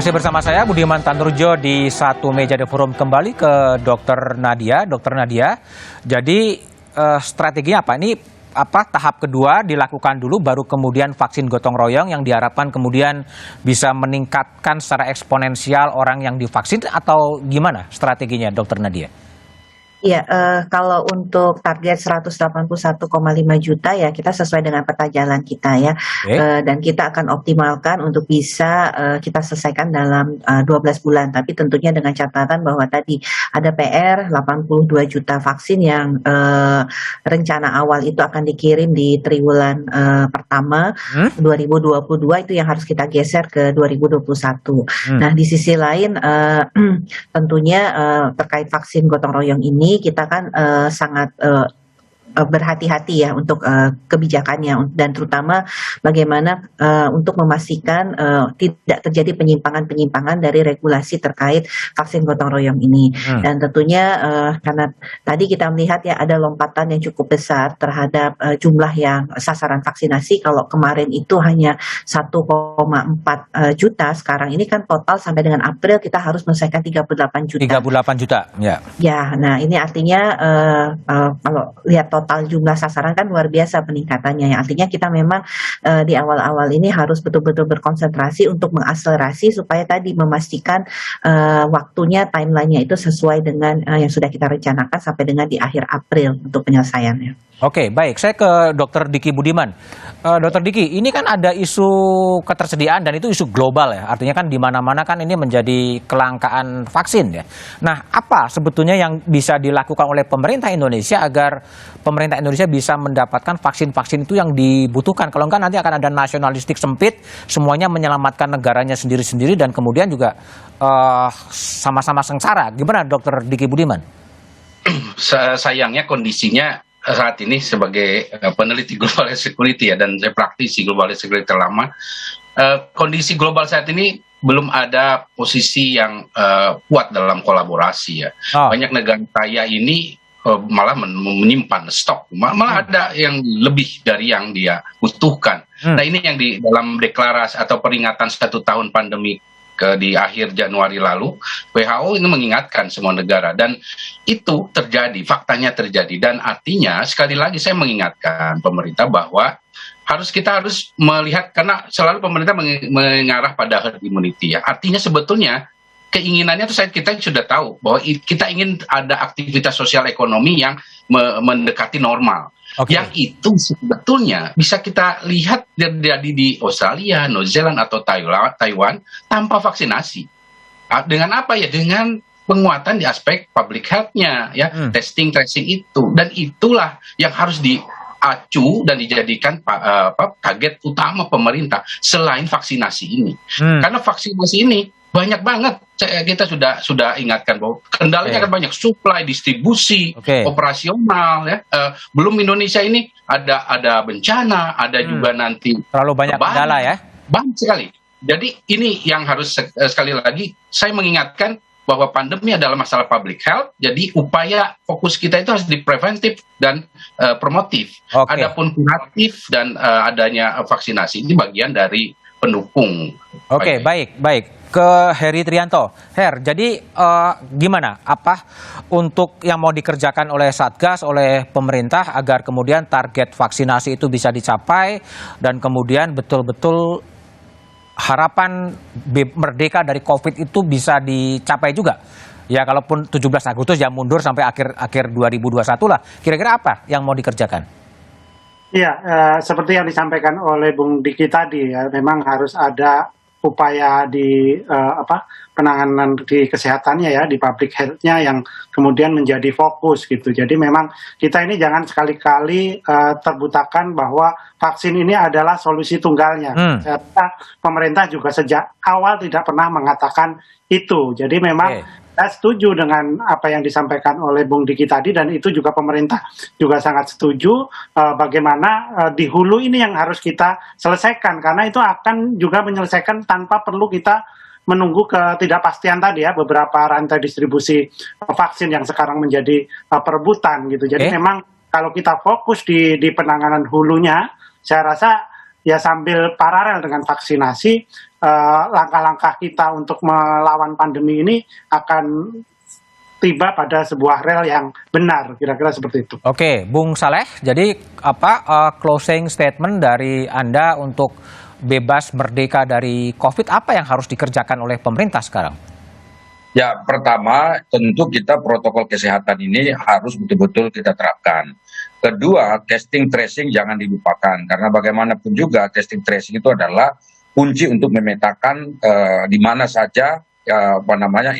Masih bersama saya Budiman Tanurjo di satu meja The Forum, kembali ke Dokter Nadia. Dokter Nadia, jadi strateginya apa? Ini tahap kedua dilakukan dulu, baru kemudian vaksin gotong royong yang diharapkan kemudian bisa meningkatkan secara eksponensial orang yang divaksin, atau gimana strateginya, Dokter Nadia? Iya, kalau untuk target 181,5 juta ya kita sesuai dengan peta jalan kita ya. Dan kita akan optimalkan untuk bisa kita selesaikan dalam 12 bulan. Tapi tentunya dengan catatan bahwa tadi ada PR 82 juta vaksin yang rencana awal itu akan dikirim di triwulan pertama 2022, itu yang harus kita geser ke 2021. Nah, di sisi lain tentunya terkait vaksin gotong royong ini kita kan sangat berhati-hati ya untuk kebijakannya, dan terutama bagaimana untuk memastikan tidak terjadi penyimpangan-penyimpangan dari regulasi terkait vaksin gotong royong ini. Dan tentunya karena tadi kita melihat ya ada lompatan yang cukup besar terhadap jumlah yang sasaran vaksinasi. Kalau kemarin itu hanya 1,4 juta, sekarang ini kan total sampai dengan April kita harus menyelesaikan 38 juta. 38 juta, ya. Ya, nah ini artinya kalau lihat total jumlah sasaran kan luar biasa peningkatannya ya. Artinya kita memang di awal-awal ini harus betul-betul berkonsentrasi untuk mengakselerasi supaya tadi memastikan waktunya, timelinenya itu sesuai dengan yang sudah kita rencanakan sampai dengan di akhir April untuk penyelesaiannya. Oke, baik. Saya ke Dr. Diki Budiman. Dr. Diki, ini kan ada isu ketersediaan dan itu isu global ya. Artinya kan di mana-mana kan ini menjadi kelangkaan vaksin ya. Nah, apa sebetulnya yang bisa dilakukan oleh pemerintah Indonesia agar pemerintah Indonesia bisa mendapatkan vaksin-vaksin itu yang dibutuhkan? Kalau enggak nanti akan ada nasionalistik sempit, semuanya menyelamatkan negaranya sendiri-sendiri dan kemudian juga sama-sama sengsara. Gimana Dr. Diki Budiman? Sayangnya kondisinya saat ini sebagai peneliti global security ya, dan saya praktisi global security lama, kondisi global saat ini belum ada posisi yang kuat dalam kolaborasi ya. Banyak negara kaya ini malah menyimpan stok, malah ada yang lebih dari yang dia butuhkan. Nah, ini yang di dalam deklarasi atau peringatan 1 tahun pandemi di akhir Januari lalu, WHO ini mengingatkan semua negara, dan itu terjadi, faktanya terjadi, dan artinya sekali lagi saya mengingatkan pemerintah bahwa kita harus melihat, karena selalu pemerintah mengarah pada herd immunity ya. Artinya sebetulnya keinginannya itu kita sudah tahu bahwa kita ingin ada aktivitas sosial ekonomi yang mendekati normal. Yang itu sebetulnya bisa kita lihat terjadi di Australia, New Zealand atau Taiwan tanpa vaksinasi. Dengan apa ya? Dengan penguatan di aspek public health-nya ya, testing tracing itu, dan itulah yang harus diacu dan dijadikan target utama pemerintah selain vaksinasi ini. Karena vaksinasi ini banyak banget, kita sudah ingatkan bahwa kendalanya kan banyak, supply, distribusi, operasional ya. Belum Indonesia ini ada bencana, ada juga nanti terlalu banyak kendala ya. Banyak sekali. Jadi ini yang harus sekali lagi saya mengingatkan bahwa pandemi adalah masalah public health. Jadi upaya fokus kita itu harus di preventif dan promotif. Adapun kuratif dan adanya vaksinasi ini bagian dari pendukung. Baik. Ke Heri Trianto. Jadi gimana? Apa untuk yang mau dikerjakan oleh Satgas, oleh pemerintah agar kemudian target vaksinasi itu bisa dicapai dan kemudian betul-betul harapan merdeka dari COVID itu bisa dicapai juga? Ya, kalaupun 17 Agustus ya mundur sampai akhir 2021 lah. Kira-kira apa yang mau dikerjakan? Iya, seperti yang disampaikan oleh Bung Diki tadi ya, memang harus ada upaya di penanganan di kesehatannya ya, di public health-nya yang kemudian menjadi fokus gitu. Jadi memang kita ini jangan sekali-kali terbutakan bahwa vaksin ini adalah solusi tunggalnya. Pemerintah juga sejak awal tidak pernah mengatakan itu. Jadi memang saya setuju dengan apa yang disampaikan oleh Bung Diki tadi, dan itu juga pemerintah juga sangat setuju bagaimana di hulu ini yang harus kita selesaikan, karena itu akan juga menyelesaikan tanpa perlu kita menunggu ketidakpastian tadi ya, beberapa rantai distribusi vaksin yang sekarang menjadi perebutan gitu. Jadi memang kalau kita fokus di penanganan hulunya, saya rasa ya sambil paralel dengan vaksinasi, langkah-langkah kita untuk melawan pandemi ini akan tiba pada sebuah rel yang benar, kira-kira seperti itu. Oke, Bung Saleh, jadi closing statement dari Anda untuk bebas merdeka dari COVID, apa yang harus dikerjakan oleh pemerintah sekarang? Ya, pertama tentu kita protokol kesehatan ini harus betul-betul kita terapkan. Kedua, testing tracing jangan dilupakan karena bagaimanapun juga testing tracing itu adalah kunci untuk memetakan di mana saja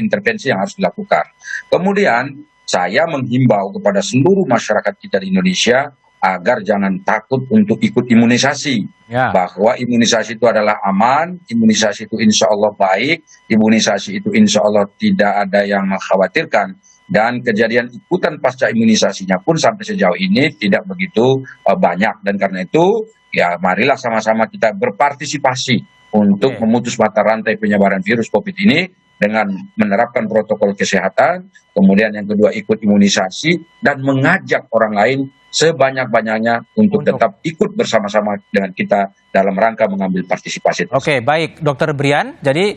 intervensi yang harus dilakukan. Kemudian saya menghimbau kepada seluruh masyarakat kita di Indonesia agar jangan takut untuk ikut imunisasi. Ya. Bahwa imunisasi itu adalah aman, imunisasi itu insya Allah baik, imunisasi itu insya Allah tidak ada yang mengkhawatirkan. Dan kejadian ikutan pasca imunisasinya pun sampai sejauh ini tidak begitu banyak. Dan karena itu ya marilah sama-sama kita berpartisipasi untuk memutus mata rantai penyebaran virus COVID ini dengan menerapkan protokol kesehatan, kemudian yang kedua ikut imunisasi dan mengajak orang lain sebanyak-banyaknya untuk tetap ikut bersama-sama dengan kita dalam rangka mengambil partisipasi. Oke, baik, Dokter Brian. Jadi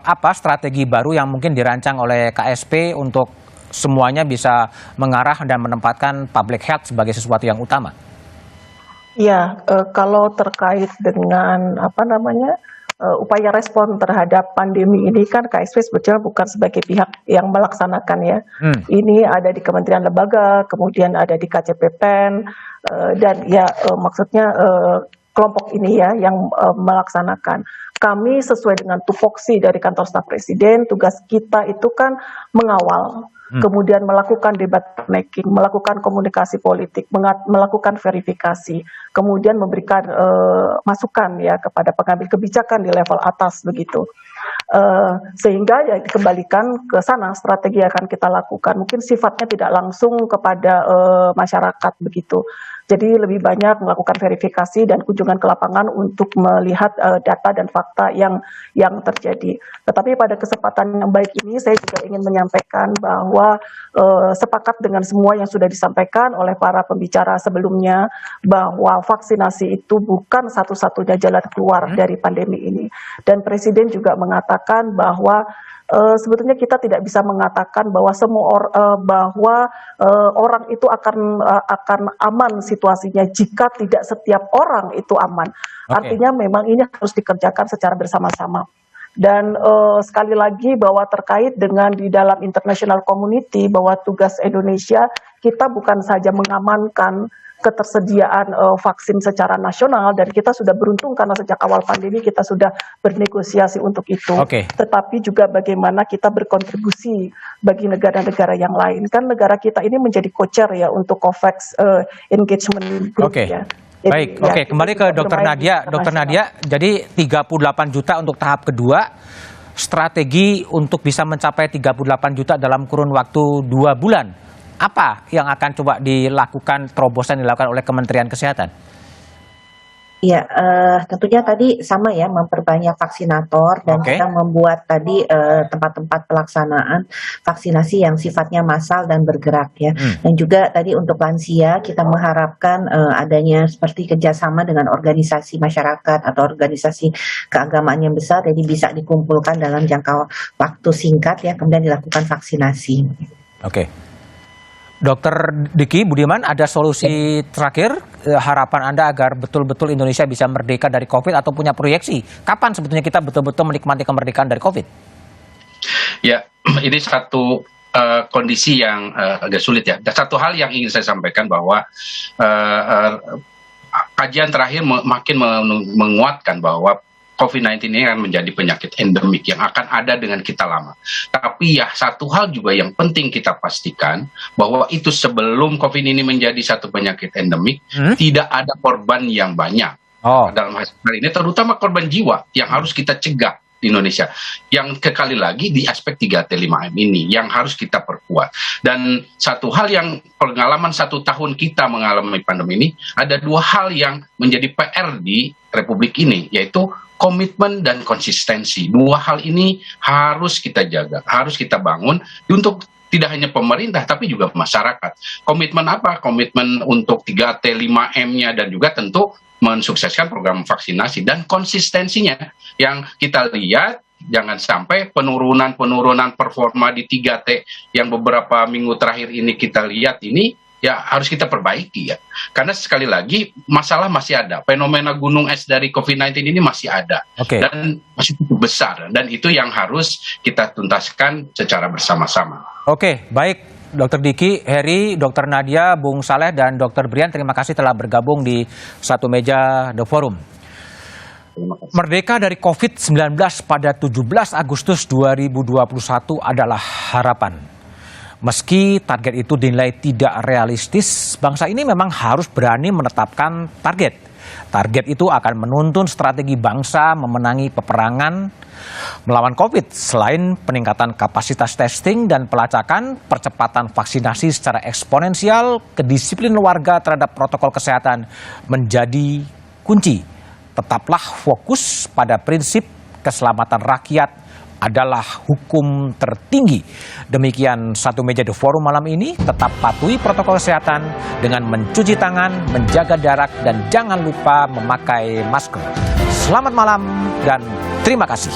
apa strategi baru yang mungkin dirancang oleh KSP untuk semuanya bisa mengarah dan menempatkan public health sebagai sesuatu yang utama? Ya, kalau terkait dengan upaya respon terhadap pandemi ini kan KSP sebetulnya bukan sebagai pihak yang melaksanakan ya. Ini ada di kementerian lembaga, kemudian ada di KCPPEN, dan ya maksudnya kelompok ini ya yang melaksanakan. Kami sesuai dengan tupoksi dari kantor staf presiden, tugas kita itu kan mengawal, kemudian melakukan debat making, melakukan komunikasi politik, melakukan verifikasi, kemudian memberikan masukan ya kepada pengambil kebijakan di level atas begitu. Sehingga ya dikembalikan ke sana strategi yang akan kita lakukan. Mungkin sifatnya tidak langsung kepada masyarakat begitu. Jadi lebih banyak melakukan verifikasi dan kunjungan ke lapangan untuk melihat data dan fakta yang terjadi. Tetapi pada kesempatan yang baik ini saya juga ingin menyampaikan bahwa sepakat dengan semua yang sudah disampaikan oleh para pembicara sebelumnya bahwa vaksinasi itu bukan satu-satunya jalan keluar dari pandemi ini. Dan Presiden juga mengatakan bahwa sebetulnya kita tidak bisa mengatakan bahwa orang itu akan aman situasinya jika tidak setiap orang itu aman. Artinya memang ini harus dikerjakan secara bersama-sama. Dan sekali lagi bahwa terkait dengan di dalam international community bahwa tugas Indonesia kita bukan saja mengamankan ketersediaan vaksin secara nasional dan kita sudah beruntung karena sejak awal pandemi kita sudah bernegosiasi untuk itu. Tetapi juga bagaimana kita berkontribusi bagi negara-negara yang lain. Kan negara kita ini menjadi co-chair ya untuk COVAX engagement group ya. Jadi, baik, kembali ke Dokter Nadia. Dokter Nadia, jadi 38 juta untuk tahap kedua, strategi untuk bisa mencapai 38 juta dalam kurun waktu 2 bulan. Apa yang akan coba dilakukan, terobosan dilakukan oleh Kementerian Kesehatan? Ya, tentunya tadi sama ya, memperbanyak vaksinator dan kita membuat tadi tempat-tempat pelaksanaan vaksinasi yang sifatnya massal dan bergerak ya. Dan juga tadi untuk lansia kita mengharapkan adanya seperti kerjasama dengan organisasi masyarakat atau organisasi keagamaan yang besar, jadi bisa dikumpulkan dalam jangka waktu singkat ya, kemudian dilakukan vaksinasi. Dokter Diki Budiman, ada solusi terakhir harapan Anda agar betul-betul Indonesia bisa merdeka dari COVID atau punya proyeksi kapan sebetulnya kita betul-betul menikmati kemerdekaan dari COVID? Ya, ini satu kondisi yang agak sulit ya. Dan satu hal yang ingin saya sampaikan bahwa kajian terakhir makin menguatkan bahwa COVID-19 ini akan menjadi penyakit endemik yang akan ada dengan kita lama. Tapi ya satu hal juga yang penting kita pastikan bahwa itu sebelum COVID ini menjadi satu penyakit endemik, tidak ada korban yang banyak. Dalam hal ini terutama korban jiwa yang harus kita cegah di Indonesia. Yang kekali lagi di aspek 3T5M ini yang harus kita perkuat. Dan satu hal yang pengalaman 1 tahun kita mengalami pandemi ini, ada 2 hal yang menjadi PR di Republik ini, yaitu komitmen dan konsistensi. 2 hal ini harus kita jaga, harus kita bangun untuk tidak hanya pemerintah tapi juga masyarakat. Komitmen apa? Komitmen untuk 3T5M-nya dan juga tentu mensukseskan program vaksinasi dan konsistensinya yang kita lihat. Jangan sampai penurunan performa di 3T yang beberapa minggu terakhir ini kita lihat ini ya harus kita perbaiki ya. Karena sekali lagi masalah masih ada. Fenomena gunung es dari COVID-19 ini masih ada. Dan masih cukup besar. Dan itu yang harus kita tuntaskan secara bersama-sama. Baik. Dr. Diki, Heri, Dr. Nadia, Bung Saleh, dan Dr. Brian, terima kasih telah bergabung di Satu Meja The Forum. Merdeka dari COVID-19 pada 17 Agustus 2021 adalah harapan. Meski target itu dinilai tidak realistis, bangsa ini memang harus berani menetapkan target. Target itu akan menuntun strategi bangsa memenangi peperangan melawan COVID. Selain peningkatan kapasitas testing dan pelacakan, percepatan vaksinasi secara eksponensial, kedisiplinan warga terhadap protokol kesehatan menjadi kunci. Tetaplah fokus pada prinsip keselamatan rakyat adalah hukum tertinggi. Demikian Satu Meja The Forum malam ini. Tetap patuhi protokol kesehatan dengan mencuci tangan, menjaga jarak, dan jangan lupa memakai masker. Selamat malam dan terima kasih.